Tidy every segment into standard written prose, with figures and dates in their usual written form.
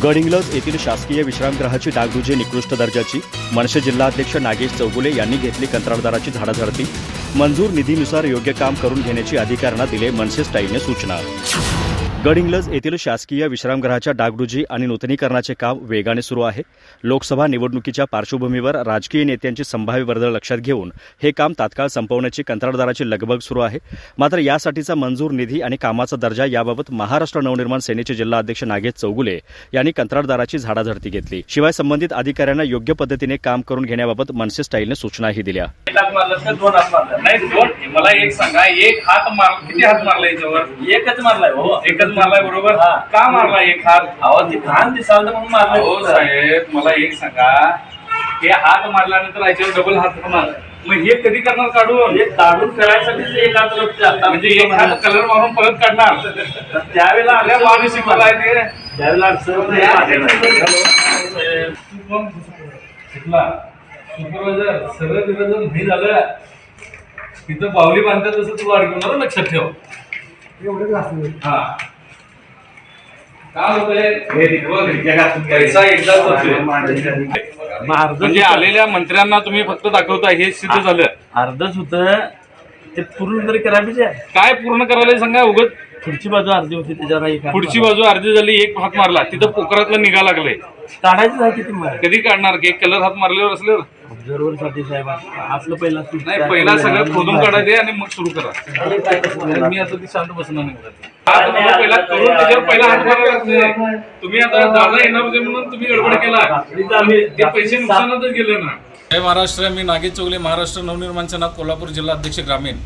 गडिंग्लज येथील शासकीय विश्रामगृहाची डागडुजी निकृष्ट दर्जाची मनसे जिल्हाध्यक्ष नागेश चौगुले यांनी घेतली कंत्राटदाराची झाडाझडती। मंजूर निधीनुसार योग्य काम करून घेण्याची अधिकाऱ्यांना दिले मनसे स्टाईलने सूचना। गडिंग्लज येथील शासकीय विश्रामगृहाच्या डागडुजी आणि नूतनीकरणाचे काम वेगाने सुरू आहे। लोकसभा निवडणुकीच्या पार्श्वभूमीवर राजकीय नेत्यांची संभाव्य वर्दळ लक्षात घेऊन हे काम तात्काळ संपवण्याची कंत्राटदाराची लगबग सुरू आहे। मात्र यासाठीचा मंजूर निधी आणि कामाचा दर्जा याबाबत महाराष्ट्र नवनिर्माण सेनेचे जिल्हाध्यक्ष नागेश चौगुले यांनी कंत्राटदाराची झाडाझडती घेतली। शिवाय संबंधित अधिकाऱ्यांना योग्य पद्धतीने काम करून घेण्याबाबत मनसे स्टाईलने सूचनाही दिल्या। मला एक सांगा, एक हात मार किती हात मारला याच्यावर? एकच मारलाय हो, एकच मारलाय बरोबर। का मारला एक हात? अहो ती घाण दिसाल तर म्हणून मारलाय हो साहेब। मला एक सांगा, हे हात मारल्यानंतर याच्यावर डबल हात मारला, मग हे कधी करणार काढून? हे काढून करायसाठी एक हात लागतो, म्हणजे एक हात कलर मारून परत काढणार। त्यावेळेला आल्या माणूस शिकवला आहे ते, त्यावेळेला सुपरवायझर सगळं तिथं जर नाही झालं, तिथं बाहुली बांधतात तसं तू अडकवणार, लक्षात ठेव। हा काय होतंय, पैसा एकदाच होतोय। म्हणजे आलेल्या मंत्र्यांना तुम्ही फक्त दाखवता, हे सिद्ध झालं। अर्धच होतं ते पूर्ण तरी करायला काय पूर्ण करायला सांगा? उगत पुढची बाजू अर्धी होती, त्याच्यावर पुढची बाजू अर्धी झाली, एक हात मारला, तिथं पोखरातलं निघा लागलंय। काढायचं आहे किती कधी काढणार? एक कलर हात मारल्यावर असल्यावर ऑब्झर्वर साठी साहेब आपलं पहिला नाही, पहिला सगळं खोदून काढायचे आणि मग सुरू करा। मी आता ती शांत बसणार नाही। पहिला करून त्याच्यावर पहिला हात मारायला लागते। तुम्ही आता दादा येणार होते म्हणून तुम्ही गडबड केला, ते पैसे नुकसानातच गेले ना। जय महाराष्ट्र। मी नागेश चौगुले, महाराष्ट्र नवनिर्माण सेना, कोल्हापूर जिल्हाध्यक्ष ग्रामीण।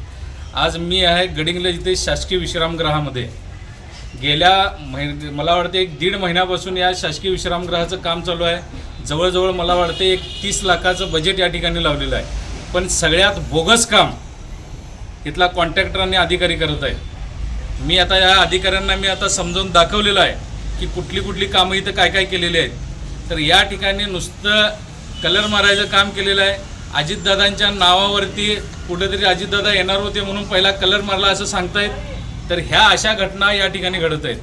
आज मी आहे गडिंग्लज इथे शासकीय विश्रामगृहामध्ये। गेल्या मला वाटते 1.5 महिन्यापासून या शासकीय विश्रामगृहाचं काम चालू आहे। जवळजवळ मला वाटते 30 लाखाचं बजेट या ठिकाणी लावलेलं आहे, पण सगळ्यात बोगस काम इथला कॉन्ट्रॅक्टर आणि अधिकारी करत आहेत। मी आता या अधिकाऱ्यांना आता समजावून दाखवलेलं आहे की कुठली कामं इथं काय केलेली आहेत। तर या ठिकाणी नुसतं कलर मारायचं काम केलेलं आहे। अजितदादांच्या नावावरती कुठेतरी अजितदादा येणार होते म्हणून पहिला कलर मारला असं सांगतायत। तर ह्या अशा घटना या ठिकाणी घडत आहेत।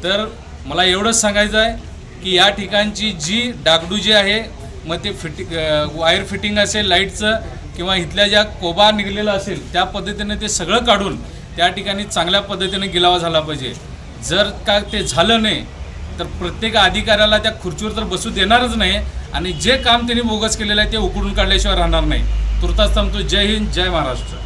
तर मला एवढंच सांगायचं आहे की या ठिकाणची जी डागडुजी आहे, मग ते वायर फिटिंग असेल लाईटचं, किंवा इथल्या ज्या कोबा निघलेला असेल त्या पद्धतीने ते सगळं काढून त्या ठिकाणी चांगल्या पद्धतीने गिलावा झाला पाहिजे। जर का ते झालं नाही तर प्रत्येक अधिकाऱ्याला त्या खुर्चीवर तर बसू देणारच नाही, आणि जे काम त्यांनी बोगस केलेलं आहे ते उकडून काढल्याशिवाय राहणार नाही। तुर्तास थांबतो। जय हिंद, जय महाराष्ट्र।